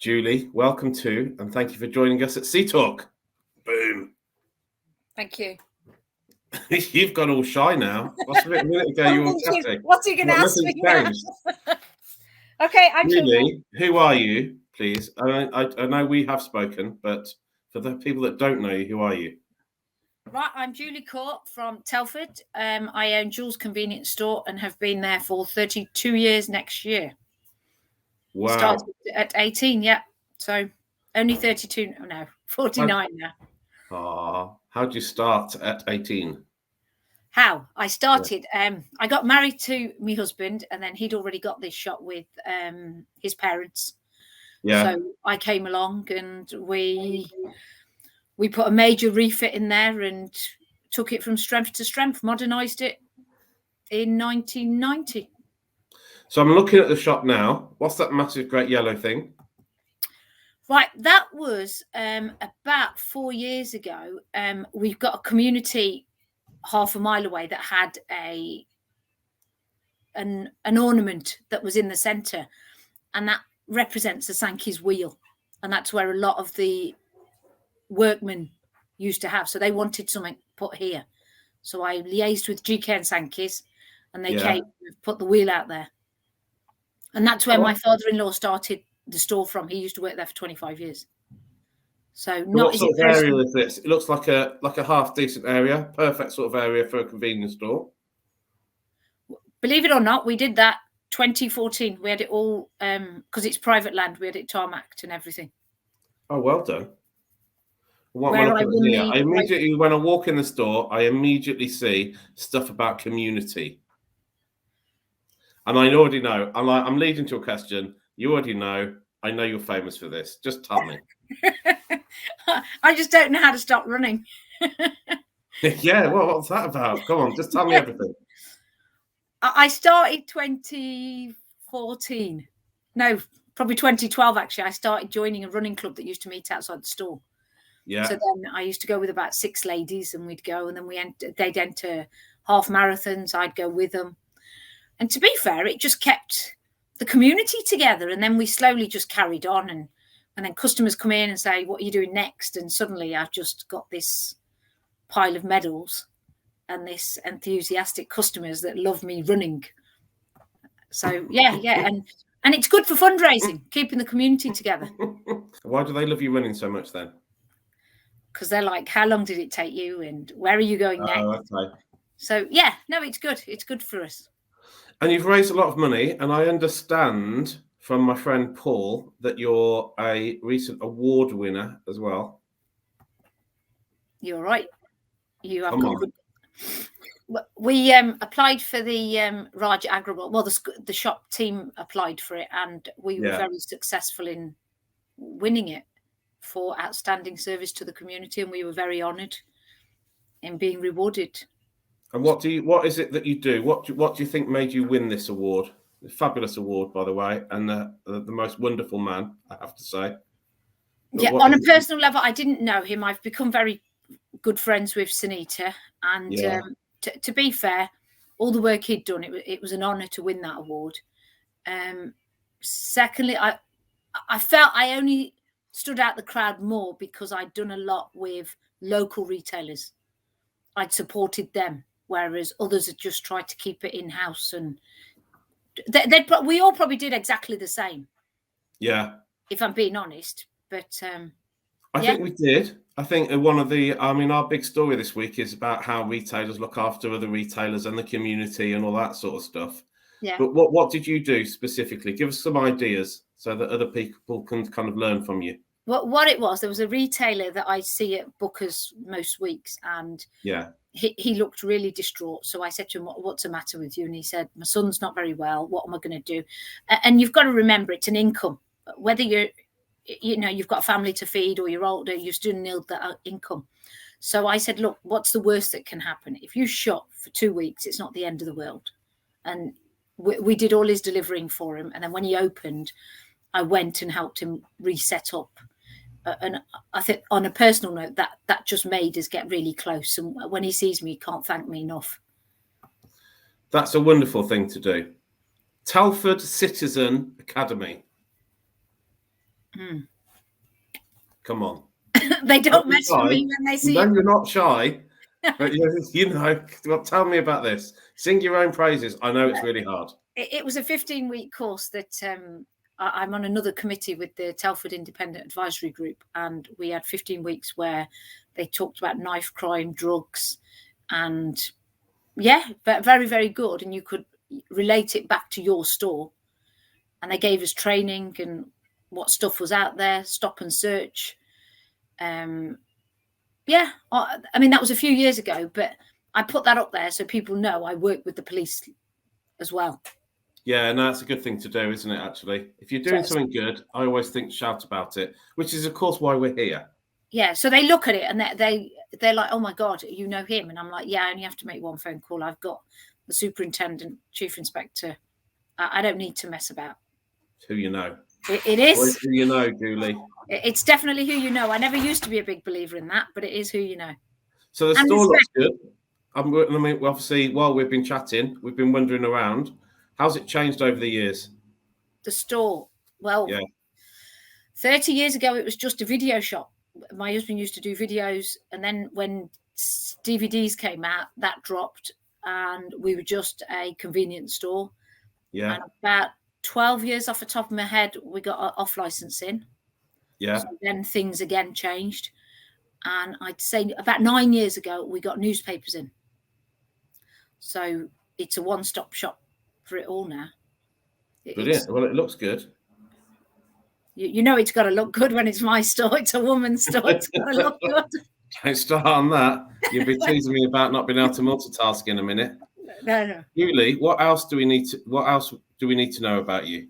Julie, welcome to, and thank you for joining us at Sea Talk. Boom. Thank you. You've gone all shy now. A minute ago you were chatting. What's he going to ask me now? Okay, I'm Julie, who are you, please? I know we have spoken, but for the people that don't know you, who are you? Right, I'm Julie Kaur from Telford. I own Jules convenience store and have been there for 32 years next year. Wow. Started at 18, yeah. So only 32, no, 49 now. How'd you start at 18? How? I started, I got married to my husband, and then he'd already got this shop with his parents. Yeah. So I came along and we put a major refit in there and took it from strength to strength, modernised it in 1990. So I'm looking at the shop now. What's that massive, great yellow thing? Right, that was about 4 years ago. We've got a community half a mile away that had an ornament that was in the centre, and that represents the Sankey's wheel, and that's where a lot of the workmen used to have. So they wanted something put here. So I liaised with GK and Sankey's, and they came and put the wheel out there. And that's where my father-in-law started the store from. He used to work there for 25 years. So not what sort of area is this? It looks like a half decent area, perfect sort of area for a convenience store. Believe it or not, we did that 2014. We had it all because it's private land. We had it tarmacked and everything. Oh, well done. What am I looking at here? I immediately, when I walk in the store, I immediately see stuff about community. And I already know. I'm leading to a question. You already know. I know you're famous for this. Just tell me. I just don't know how to stop running. Yeah, well, what's that about? Come on, just tell me everything. I started 2014. No, probably 2012, actually. I started joining a running club that used to meet outside the store. Yeah. So then I used to go with about 6 ladies, and we'd go, and then they'd enter half marathons. I'd go with them. And to be fair, it just kept the community together. And then we slowly just carried on. And then customers come in and say, what are you doing next? And suddenly I've just got this pile of medals and this enthusiastic customers that love me running. So, yeah. And it's good for fundraising, keeping the community together. Why do they love you running so much then? Because they're like, how long did it take you? And where are you going next? Oh, okay. So, yeah, no, it's good. It's good for us. And you've raised a lot of money, and I understand from my friend Paul that you're a recent award winner as well. You're right. You have got good. We applied for the Raj Agrawal. Well, the shop team applied for it, and we were very successful in winning it for outstanding service to the community, and we were very honoured in being rewarded. And what is it that you do? What do you think made you win this award? A fabulous award, by the way, and the most wonderful man, I have to say. But yeah, on a personal level, I didn't know him. I've become very good friends with Sunita, and to be fair, all the work he'd done, it was an honour to win that award. Secondly, I felt I only stood out the crowd more because I'd done a lot with local retailers. I'd supported them, whereas others had just tried to keep it in-house, and we all probably did exactly the same. Yeah. If I'm being honest. But I think we did. I think our big story this week is about how retailers look after other retailers and the community and all that sort of stuff. Yeah. But what did you do specifically? Give us some ideas so that other people can kind of learn from you. What it was, there was a retailer that I see at Booker's most weeks, and he looked really distraught. So I said to him, what's the matter with you? And he said, my son's not very well. What am I going to do? And you've got to remember, it's an income. Whether you've got a family to feed or you're older, you still need that income. So I said, look, what's the worst that can happen? If you shop for 2 weeks, it's not the end of the world. And we did all his delivering for him. And then when he opened, I went and helped him reset up. And I think on a personal note, that just made us get really close. And when he sees me, he can't thank me enough. That's a wonderful thing to do. Telford Citizen Academy. Mm. Come on. They don't mess with me when they see you. No, you're not shy. But tell me about this. Sing your own praises. I know it's really hard. It was a 15-week course that I'm on another committee with the Telford Independent Advisory Group, and we had 15 weeks where they talked about knife crime, drugs, and very, very good. And you could relate it back to your store. And they gave us training and what stuff was out there, stop and search. I mean, that was a few years ago, but I put that up there so people know I work with the police as well. Yeah, no, that's a good thing to do, isn't it, actually? If you're doing something good, I always think shout about it, which is, of course, why we're here. Yeah, so they look at it and they're like, oh, my God, you know him? And I'm like, yeah, I only have to make one phone call. I've got the superintendent, chief inspector. I don't need to mess about. Who you know. It is. Who you know, Julie. It's definitely who you know. I never used to be a big believer in that, but it is who you know. So the store looks good. I mean, obviously, while we've been chatting, we've been wandering around. How's it changed over the years? The store? Well, 30 years ago, it was just a video shop. My husband used to do videos. And then when DVDs came out, that dropped. And we were just a convenience store. Yeah. And about 12 years off the top of my head, we got off licensing. Yeah. So then things again changed. And I'd say about 9 years ago, we got newspapers in. So it's a one-stop shop for it all now. Brilliant. Well, it looks good. You know it's got to look good when it's my store. It's a woman's store. It's got to look good. Don't start on that. You'll be teasing me about not being able to multitask in a minute. No. Julie, what else do we need to know about you?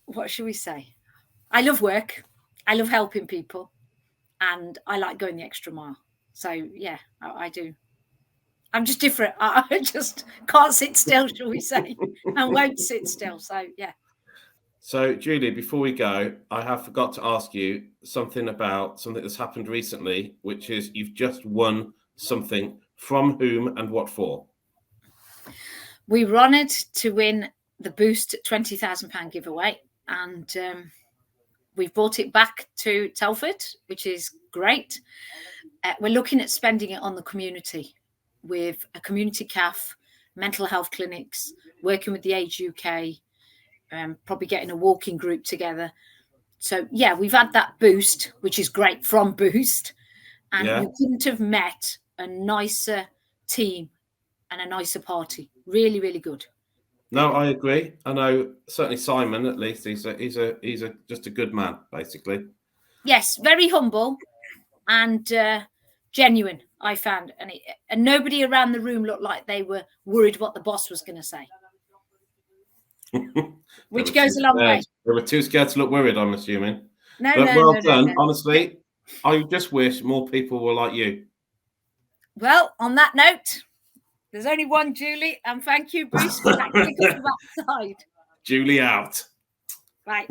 What should we say? I love work. I love helping people, and I like going the extra mile. So yeah, I do. I'm just different. I just can't sit still, shall we say, and won't sit still. So yeah. So Julie, before we go, I have forgot to ask you something that's happened recently, which is you've just won something. From whom and what for? We were honoured to win the Boost £20,000 giveaway, and we've brought it back to Telford, which is great. We're looking at spending it on the community with a community cafe, mental health clinics, working with the Age UK, probably getting a walking group together. So, yeah, we've had that Boost, which is great, from Boost. And you couldn't have met a nicer team and a nicer party. Really, really good. No, I agree. I know certainly Simon, at least he's just a good man, basically. Yes, very humble and genuine, I found. And nobody around the room looked like they were worried what the boss was going to say. Which goes a long way. They were too scared to look worried, I'm assuming. No, well done. Honestly, I just wish more people were like you. Well, on that note, there's only one Julie, and thank you, Bruce, for that kick on the backside. Julie out. Right.